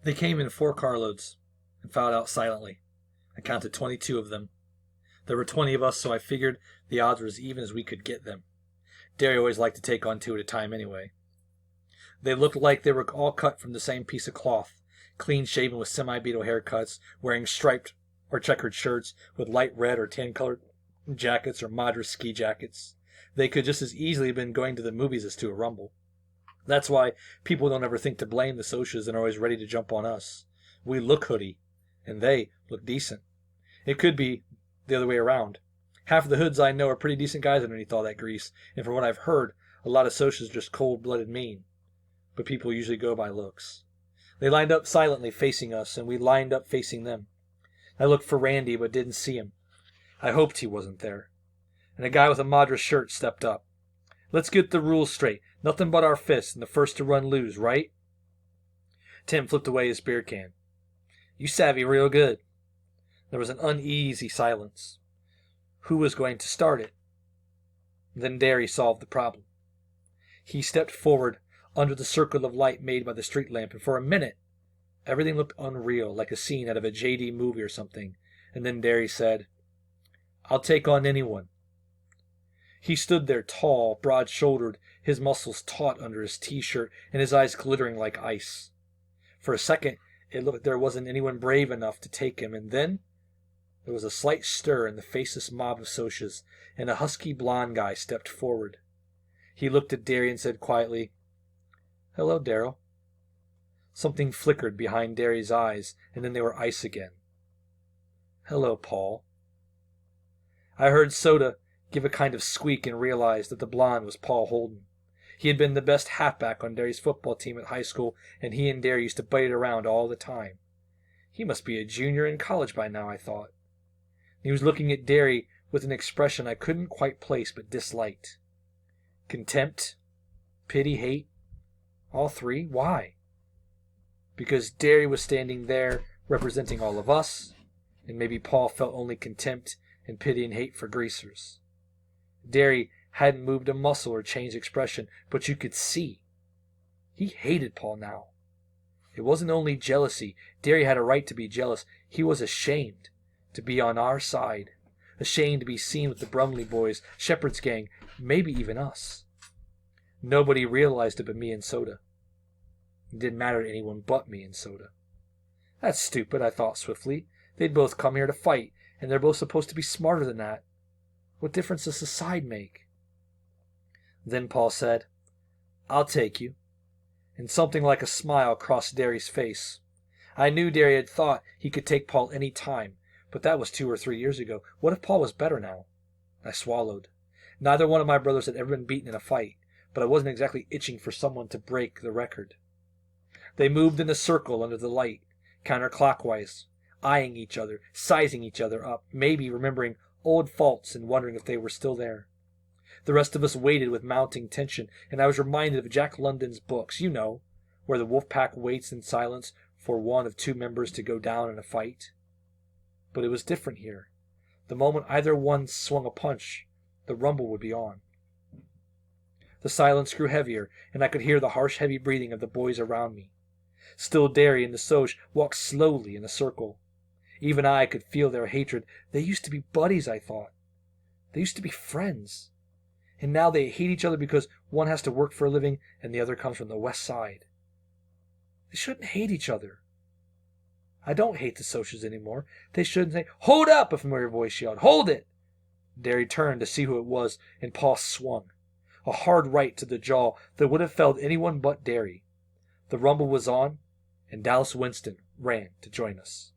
They came in 4 carloads and filed out silently. I counted 22 of them. There were 20 of us, so I figured the odds were as even as we could get them. Derry always liked to take on 2 at a time anyway. They looked like they were all cut from the same piece of cloth, clean-shaven with semi-beetle haircuts, wearing striped or checkered shirts with light red or tan-colored jackets or Madras ski jackets. They could just as easily have been going to the movies as to a rumble. That's why people don't ever think to blame the Socias and are always ready to jump on us. We look hoodie, and they look decent. It could be the other way around. Half of the hoods I know are pretty decent guys underneath all that grease, and from what I've heard, a lot of Socias are just cold-blooded mean. But people usually go by looks. They lined up silently facing us, and we lined up facing them. I looked for Randy, but didn't see him. I hoped he wasn't there. And a guy with a Madras shirt stepped up. "Let's get the rules straight. Nothing but our fists, and the first to run lose, right?" Tim flipped away his beer can. "You savvy real good." There was an uneasy silence. Who was going to start it? Then Derry solved the problem. He stepped forward under the circle of light made by the street lamp, and for a minute everything looked unreal, like a scene out of a J.D. movie or something. And then Derry said, "I'll take on anyone." He stood there tall, broad-shouldered, his muscles taut under his T-shirt and his eyes glittering like ice. For a second, it looked like there wasn't anyone brave enough to take him, and then there was a slight stir in the faceless mob of Socias, and a husky blond guy stepped forward. He looked at Derry and said quietly, "Hello, Darryl." Something flickered behind Derry's eyes, and then they were ice again. "Hello, Paul." I heard Soda give a kind of squeak and realized that the blonde was Paul Holden. He had been the best halfback on Derry's football team at high school, and he and Derry used to bite it around all the time. He must be a junior in college by now, I thought. He was looking at Derry with an expression I couldn't quite place but disliked. Contempt, pity, hate, all 3. Why? Because Derry was standing there representing all of us, and maybe Paul felt only contempt and pity and hate for greasers. Derry hadn't moved a muscle or changed expression, but you could see. He hated Paul now. It wasn't only jealousy. Derry had a right to be jealous. He was ashamed to be on our side, ashamed to be seen with the Brumley boys, Shepherd's gang, maybe even us. Nobody realized it but me and Soda. It didn't matter to anyone but me and Soda. That's stupid, I thought swiftly. They'd both come here to fight, and they're both supposed to be smarter than that. What difference does the side make? Then Paul said, "I'll take you." And something like a smile crossed Derry's face. I knew Derry had thought he could take Paul any time, but that was 2 or 3 years ago. What if Paul was better now? I swallowed. Neither one of my brothers had ever been beaten in a fight, but I wasn't exactly itching for someone to break the record. They moved in a circle under the light, counterclockwise, eyeing each other, sizing each other up, maybe remembering old faults and wondering if they were still there. The rest of us waited with mounting tension, and I was reminded of Jack London's books, you know, where the wolf pack waits in silence for one of 2 members to go down in a fight. But it was different here. The moment either one swung a punch, the rumble would be on. The silence grew heavier, and I could hear the harsh, heavy breathing of the boys around me. Still Derry and the Soc walked slowly in a circle. Even I could feel their hatred. They used to be buddies, I thought. They used to be friends. And now they hate each other because one has to work for a living and the other comes from the West Side. They shouldn't hate each other. I don't hate the Socials anymore. They shouldn't say, "Hold up!" a familiar voice yelled. "Hold it!" Derry turned to see who it was, and Paul swung. A hard right to the jaw that would have felled anyone but Derry. The rumble was on, and Dallas Winston ran to join us.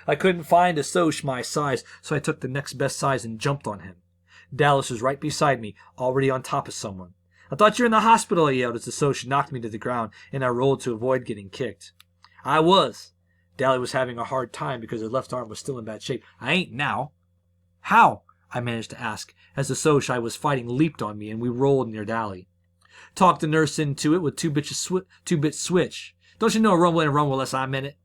I couldn't find a Soc my size, so I took the next best size and jumped on him. Dallas was right beside me, already on top of someone. "I thought you were in the hospital," I yelled as the Soc knocked me to the ground, and I rolled to avoid getting kicked. "I was." Dally was having a hard time because her left arm was still in bad shape. "I ain't now." "How?" I managed to ask, as the Soc I was fighting leaped on me and we rolled near Dally. "Talked the nurse into it with 2-bit switch. Don't you know a rumble ain't a rumble unless I'm in it?"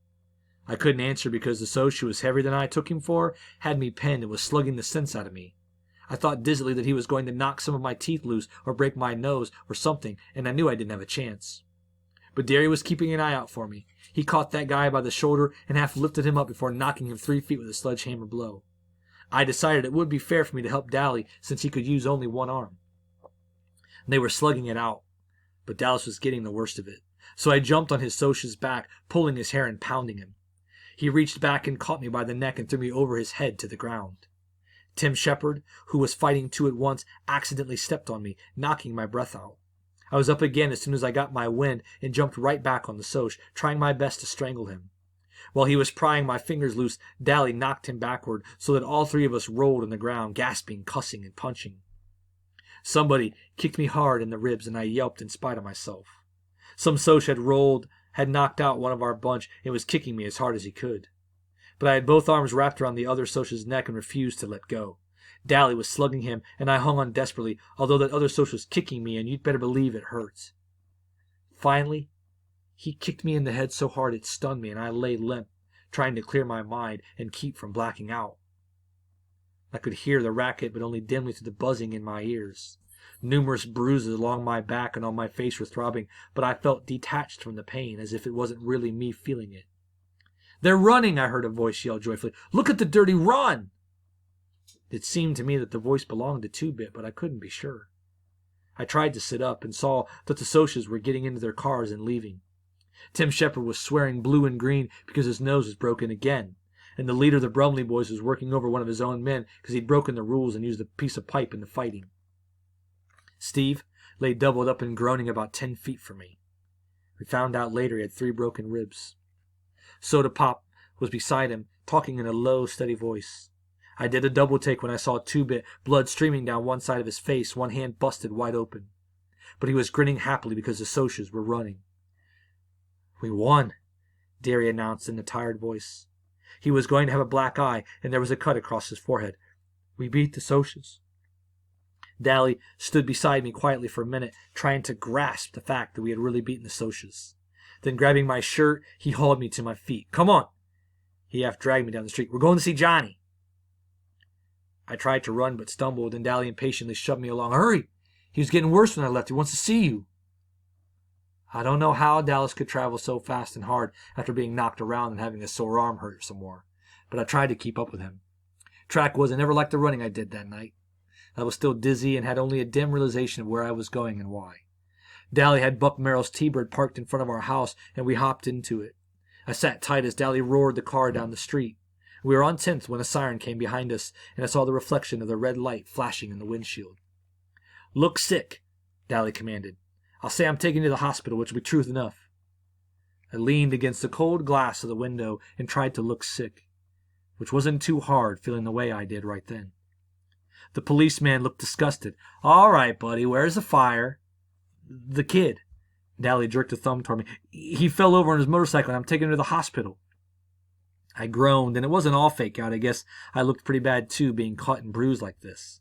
I couldn't answer because the Soc who was heavier than I took him for had me pinned and was slugging the sense out of me. I thought dizzily that he was going to knock some of my teeth loose or break my nose or something, and I knew I didn't have a chance. But Derry was keeping an eye out for me. He caught that guy by the shoulder and half lifted him up before knocking him 3 feet with a sledgehammer blow. I decided it would be fair for me to help Dally since he could use only one arm. They were slugging it out, but Dallas was getting the worst of it. So I jumped on his Socha's back, pulling his hair and pounding him. He reached back and caught me by the neck and threw me over his head to the ground. Tim Shepard, who was fighting two at once, accidentally stepped on me, knocking my breath out. I was up again as soon as I got my wind and jumped right back on the Soch, trying my best to strangle him. While he was prying my fingers loose, Dally knocked him backward so that all three of us rolled on the ground, gasping, cussing, and punching. Somebody kicked me hard in the ribs and I yelped in spite of myself. Some Soch had knocked out one of our bunch and was kicking me as hard as he could. But I had both arms wrapped around the other Soch's neck and refused to let go. Dally was slugging him, and I hung on desperately, although that other Soch was kicking me, and you'd better believe it hurt. Finally, he kicked me in the head so hard it stunned me, and I lay limp, trying to clear my mind and keep from blacking out. I could hear the racket, but only dimly through the buzzing in my ears. Numerous bruises along my back and on my face were throbbing, but I felt detached from the pain, as if it wasn't really me feeling it. "They're running!" I heard a voice yell joyfully. "Look at the dirty run!" It seemed to me that the voice belonged to Two-Bit, but I couldn't be sure. I tried to sit up and saw that the Sochas were getting into their cars and leaving. Tim Shepard was swearing blue and green because his nose was broken again, and the leader of the Brumley boys was working over one of his own men because he'd broken the rules and used a piece of pipe in the fighting. Steve lay doubled up and groaning about 10 feet from me. We found out later he had 3 broken ribs. Soda Pop was beside him, talking in a low, steady voice. I did a double take when I saw Two-Bit, blood streaming down one side of his face, one hand busted wide open. But he was grinning happily because the Sochas were running. "We won," Derry announced in a tired voice. He was going to have a black eye, and there was a cut across his forehead. "We beat the Sochas." Dally stood beside me quietly for a minute, trying to grasp the fact that we had really beaten the Sochas. Then grabbing my shirt, he hauled me to my feet. "Come on!" He half dragged me down the street. "We're going to see Johnny." I tried to run but stumbled, and Dally impatiently shoved me along. "Hurry! He was getting worse when I left. He wants to see you." I don't know how Dallas could travel so fast and hard after being knocked around and having a sore arm hurt some more, but I tried to keep up with him. Track wasn't ever like the running I did that night. I was still dizzy and had only a dim realization of where I was going and why. Dally had Buck Merrill's T-Bird parked in front of our house, and we hopped into it. I sat tight as Dally roared the car down the street. We were on 10th when a siren came behind us, and I saw the reflection of the red light flashing in the windshield. "Look sick," Dally commanded. "I'll say I'm taking you to the hospital, which will be truth enough." I leaned against the cold glass of the window and tried to look sick, which wasn't too hard, feeling the way I did right then. The policeman looked disgusted. "All right, buddy, where's the fire?" "The kid." Dally jerked a thumb toward me. "He fell over on his motorcycle and I'm taking him to the hospital." I groaned, and it wasn't all fake out. I guess I looked pretty bad too, being cut and bruised like this.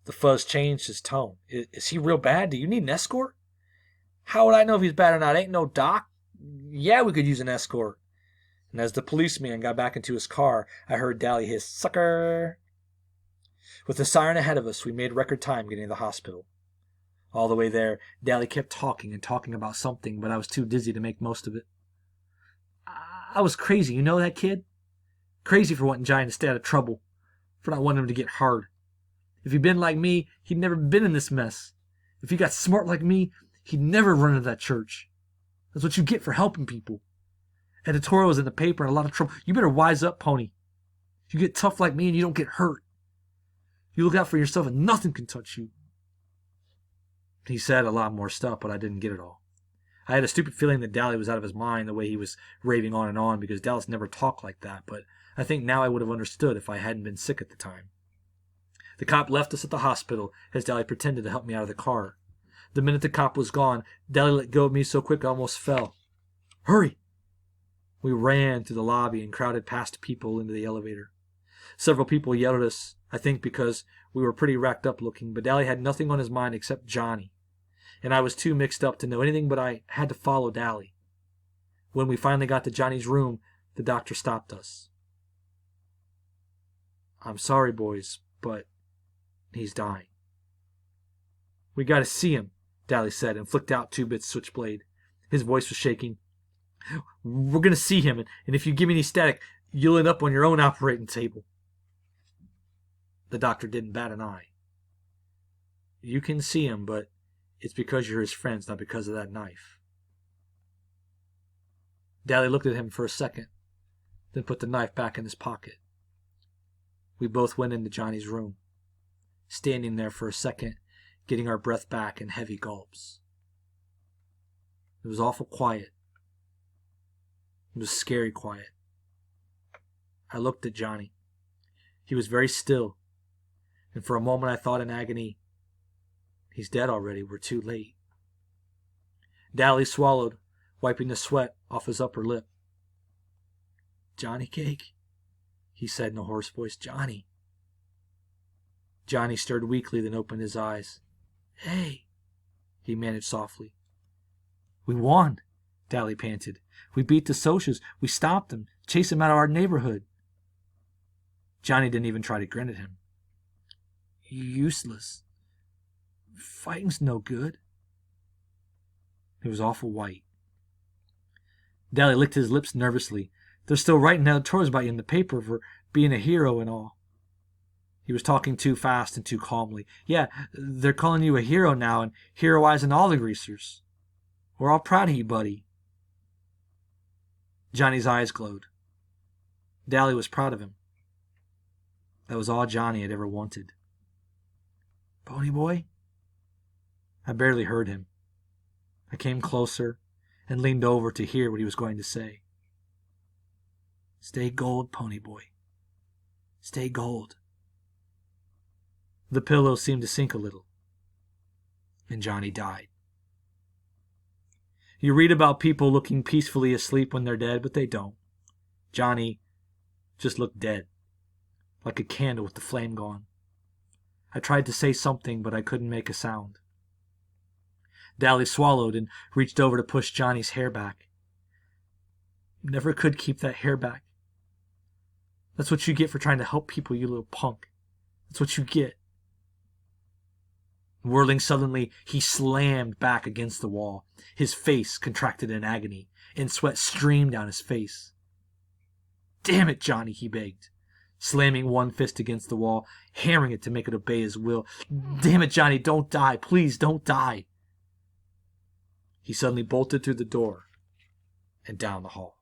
The fuzz changed his tone. "Is he real bad? Do you need an escort?" "How would I know if he's bad or not? Ain't no doc. Yeah, we could use an escort." And as the policeman got back into his car, I heard Dally hiss, "Sucker!" With the siren ahead of us, we made record time getting to the hospital. All the way there, Dally kept talking and talking about something, but I was too dizzy to make most of it. I was crazy, you know that, kid? Crazy for wanting Johnny to stay out of trouble, for not wanting him to get hard. If he'd been like me, he'd never been in this mess. If he got smart like me, he'd never run into that church. That's what you get for helping people. Editorials in the paper and a lot of trouble. You better wise up, Pony. You get tough like me and you don't get hurt. You look out for yourself and nothing can touch you. He said a lot more stuff, but I didn't get it all. I had a stupid feeling that Dally was out of his mind the way he was raving on and on, because Dallas never talked like that, but I think now I would have understood if I hadn't been sick at the time. The cop left us at the hospital as Dally pretended to help me out of the car. The minute the cop was gone, Dally let go of me so quick I almost fell. "Hurry!" We ran through the lobby and crowded past people into the elevator. Several people yelled at us, I think because we were pretty racked up looking, but Dally had nothing on his mind except Johnny, and I was too mixed up to know anything, but I had to follow Dally. When we finally got to Johnny's room, the doctor stopped us. "I'm sorry, boys, but he's dying." "We got to see him," Dally said, and flicked out Two-Bit's switchblade. His voice was shaking. We're going to see him, and if you give me any static, you'll end up on your own operating table. The doctor didn't bat an eye. You can see him, but it's because you're his friends, not because of that knife. Daly looked at him for a second, then put the knife back in his pocket. We both went into Johnny's room, standing there for a second, getting our breath back in heavy gulps. It was awful quiet. It was scary quiet. I looked at Johnny. He was very still, and for a moment I thought in agony, he's dead already, we're too late. Daly swallowed, wiping the sweat off his upper lip. Johnny Cake, he said in a hoarse voice. Johnny. Johnny stirred weakly, then opened his eyes. Hey, he managed softly. We won, Daly panted. We beat the Socias. We stopped them, chased them out of our neighborhood. Johnny didn't even try to grin at him. Useless. Fighting's no good. He was awful white. Daly licked his lips nervously. They're still writing editorials about you in the paper for being a hero and all. He was talking too fast and too calmly. Yeah, they're calling you a hero now and heroizing all the greasers. We're all proud of you, buddy. Johnny's eyes glowed. Daly was proud of him. That was all Johnny had ever wanted. Pony Boy? I barely heard him. I came closer and leaned over to hear what he was going to say. Stay gold, Pony Boy. Stay gold. The pillow seemed to sink a little, and Johnny died. You read about people looking peacefully asleep when they're dead, but they don't. Johnny just looked dead, like a candle with the flame gone. I tried to say something, but I couldn't make a sound. Daly swallowed and reached over to push Johnny's hair back. Never could keep that hair back. That's what you get for trying to help people, you little punk. That's what you get. Whirling suddenly, he slammed back against the wall. His face contracted in agony, and sweat streamed down his face. Damn it, Johnny, he begged, slamming one fist against the wall, hammering it to make it obey his will. Damn it, Johnny, don't die. Please, don't die. He suddenly bolted through the door and down the hall.